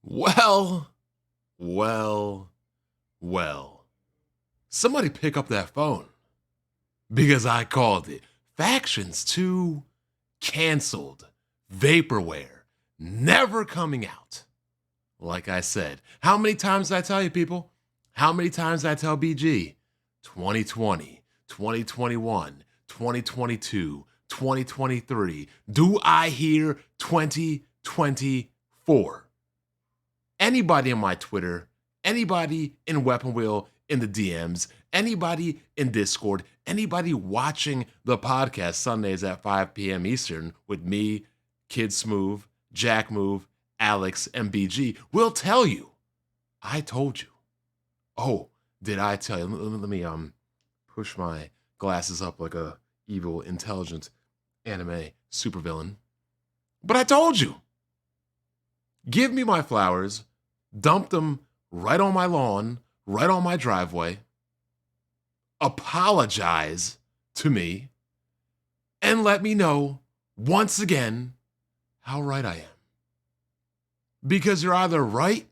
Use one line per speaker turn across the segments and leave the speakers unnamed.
Well, well, well. Somebody pick up that phone because I called it. Factions 2 canceled. Vaporware never coming out. Like I said, how many times did I tell you, people? How many times did I tell BG? 2020, 2021, 2022, 2023. Do I hear 2024? Anybody in my Twitter, anybody in Weapon Wheel in the DMs, anybody in Discord, anybody watching the podcast Sundays at 5 p.m. Eastern with me, Kid Smooth, Jack Move, Alex, and BG will tell you, I told you. Oh, did I tell you? Let me push my glasses up like a evil, intelligent anime supervillain. But I told you. Give me my flowers, dump them right on my lawn, right on my driveway, apologize to me, and let me know once again how right I am. Because you're either right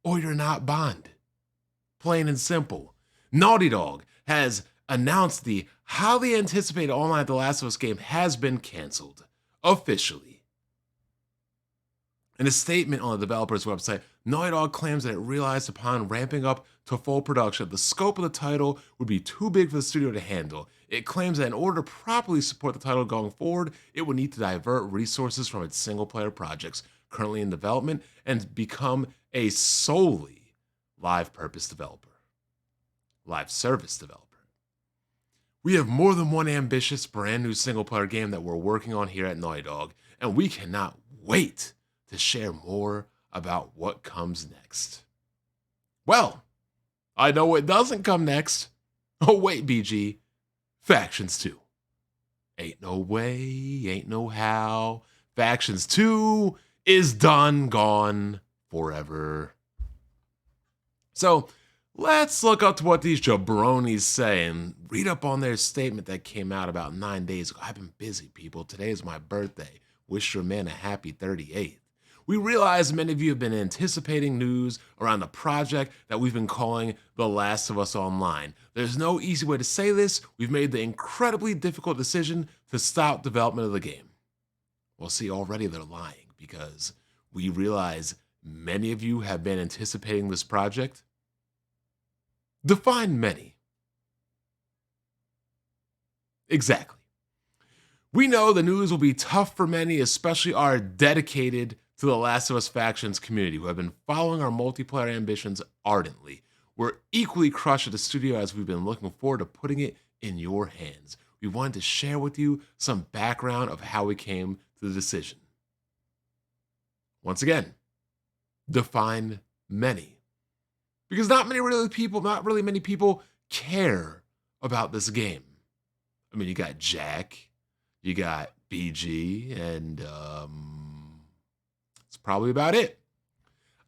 or you're not Bond. Plain and simple. Naughty Dog has announced the highly anticipated online The Last of Us game has been canceled officially. In a statement on the developer's website, Naughty Dog claims that it realized upon ramping up to full production, the scope of the title would be too big for the studio to handle. It claims that in order to properly support the title going forward, it would need to divert resources from its single-player projects currently in development and become a solely live service developer. We have more than one ambitious brand new single-player game that we're working on here at Naughty Dog, and we cannot wait to share more about what comes next. Well, I know what doesn't come next. Oh, wait, BG. Factions 2. Ain't no way, ain't no how. Factions 2 is done, gone forever. So, let's look up to what these jabronis say and read up on their statement that came out about 9 days ago. I've been busy, people. Today is my birthday. Wish your man a happy 38th. We realize many of you have been anticipating news around the project that we've been calling The Last of Us Online. There's no easy way to say this. We've made the incredibly difficult decision to stop development of the game. Well, see, already they're lying because we realize many of you have been anticipating this project. Define many. Exactly. We know the news will be tough for many, especially our dedicated to the Last of Us factions community who have been following our multiplayer ambitions ardently. We're equally crushed at the studio as we've been looking forward to putting it in your hands. We wanted to share with you some background of how we came to the decision. Once again, define many. Because not really many people care about this game. I mean, you got Jack, you got BG, and it's probably about it.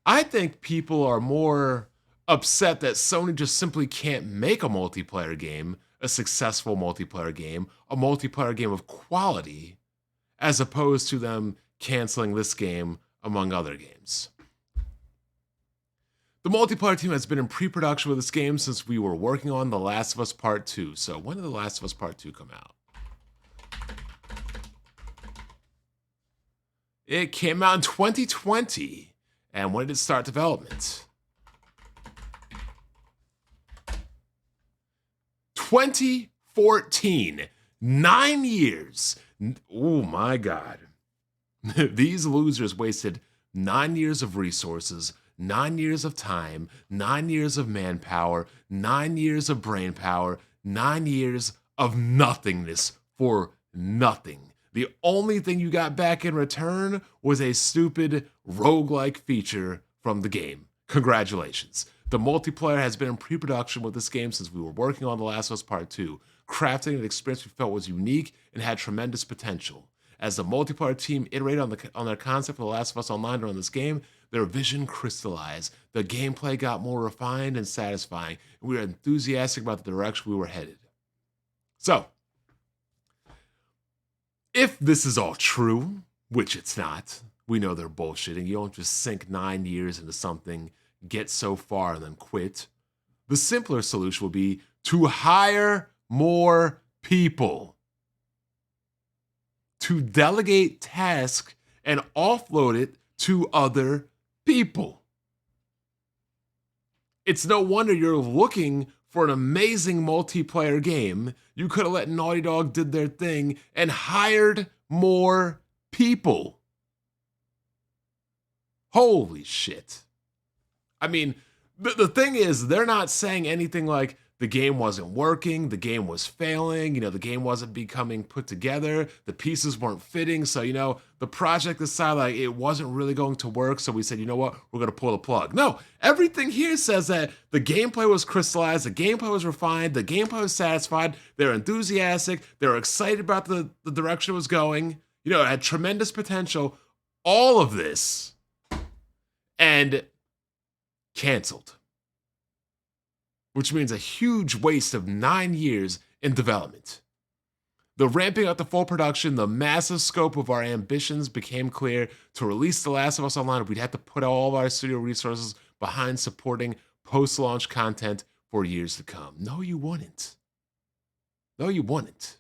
I think people are more upset that Sony just simply can't make a multiplayer game, a successful multiplayer game, a multiplayer game of quality, as opposed to them canceling this game, among other games. The multiplayer team has been in pre-production with this game since we were working on The Last of Us Part 2. So when did The Last of Us Part 2 come out? It came out in 2020. And when did it start development? 2014. 9 years. Oh my God. These losers wasted 9 years of resources, 9 years of time, 9 years of manpower, 9 years of brain power, 9 years of nothingness for nothing. The only thing you got back in return was a stupid roguelike feature from the game. Congratulations. The multiplayer has been in pre-production with this game since we were working on The Last of Us Part 2, crafting an experience we felt was unique and had tremendous potential. As the multiplayer team iterated on their concept for The Last of Us Online during this game, their vision crystallized. The gameplay got more refined and satisfying, and we were enthusiastic about the direction we were headed. So, if this is all true, which it's not, We know they're bullshitting. You don't just sink 9 years into something, get so far, and then quit. The simpler solution would be to hire more people, to delegate tasks and offload it to other people. It's no wonder you're looking for an amazing multiplayer game. You could have let Naughty Dog did their thing and hired more people. Holy shit. I mean, the thing is, they're not saying anything like the game wasn't working, the game was failing, the game wasn't becoming put together, the pieces weren't fitting. So, the project decided like it wasn't really going to work. So we said, you know what, we're going to pull the plug. No, everything here says that the gameplay was crystallized, the gameplay was refined, the gameplay was satisfied, they're enthusiastic, they're excited about the direction it was going, it had tremendous potential, all of this, and canceled. Which means a huge waste of 9 years in development. The ramping up to full production, the massive scope of our ambitions became clear. To release The Last of Us Online, we'd have to put all of our studio resources behind supporting post-launch content for years to come. No, you wouldn't. No, you wouldn't.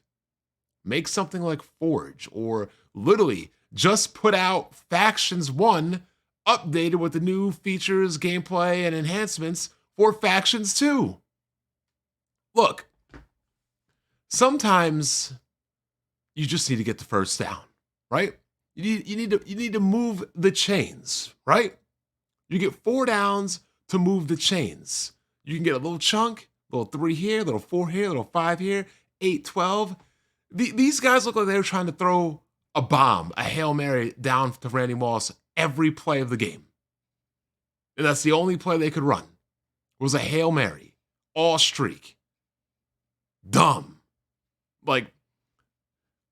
Make something like Forge, or literally just put out Factions 1 updated with the new features, gameplay, and enhancements for Factions 2. Look, sometimes you just need to get the first down, right? You need to move the chains, right? You get 4 downs to move the chains. You can get a little chunk, little 3 here, little 4 here, little 5 here, 8, 12. These guys look like they were trying to throw a bomb, a Hail Mary down to Randy Moss every play of the game. And that's the only play they could run. It was a Hail Mary, all streak. Dumb. Like,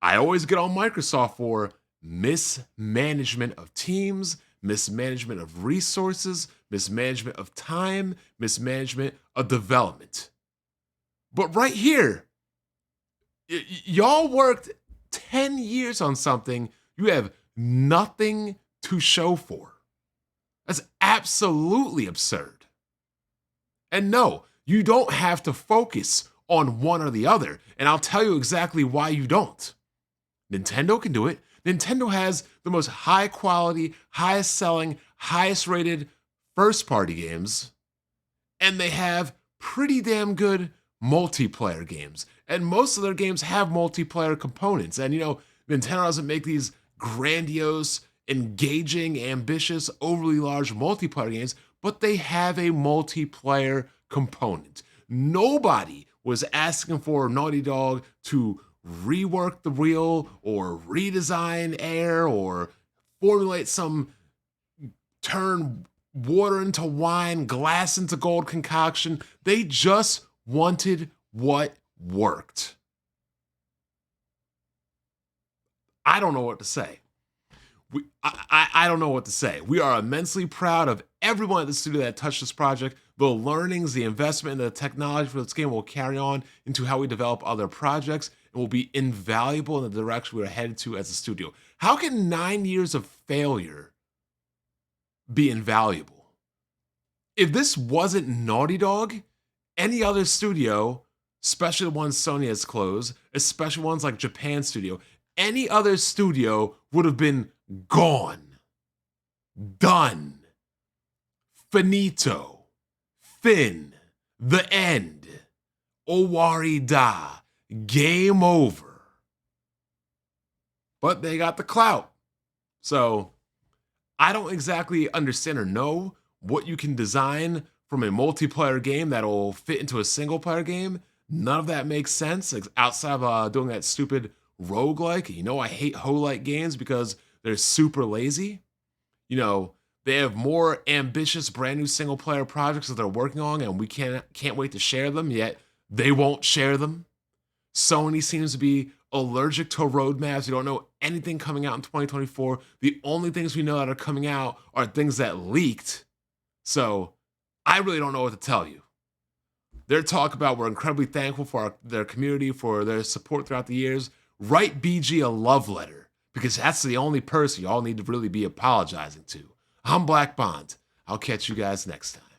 I always get on Microsoft for mismanagement of teams, mismanagement of resources, mismanagement of time, mismanagement of development. But right here, y'all worked 10 years on something you have nothing to show for. That's absolutely absurd. And no, you don't have to focus on one or the other. And I'll tell you exactly why you don't. Nintendo can do it. Nintendo has the most high quality, highest selling, highest rated first party games. And they have pretty damn good multiplayer games. And most of their games have multiplayer components. And Nintendo doesn't make these grandiose, engaging, ambitious, overly large multiplayer games, but they have a multiplayer component. Nobody was asking for Naughty Dog to rework the wheel or redesign Air or formulate some turn water into wine, glass into gold concoction. They just wanted what worked. I don't know what to say. I don't know what to say. We are immensely proud of everyone at the studio that touched this project. The learnings, the investment, and the technology for this game will carry on into how we develop other projects and will be invaluable in the direction we're headed to as a studio. How can 9 years of failure be invaluable? If this wasn't Naughty Dog, any other studio, especially the ones Sony has closed, especially ones like Japan Studio, any other studio would have been gone, done, finito, fin, the end, owari da, game over. But they got the clout. So I don't exactly understand or know what you can design from a multiplayer game that'll fit into a single player game. None of that makes sense outside of doing that stupid roguelike. I hate ho-like games because they're super lazy. They have more ambitious brand new single player projects that they're working on and we can't wait to share them, yet they won't share them. Sony seems to be allergic to roadmaps. We don't know anything coming out in 2024. The only things we know that are coming out are things that leaked. So I really don't know what to tell you. Their talk about we're incredibly thankful for their community, for their support throughout the years. Write BG a love letter because that's the only person y'all need to really be apologizing to. I'm Black Bond. I'll catch you guys next time.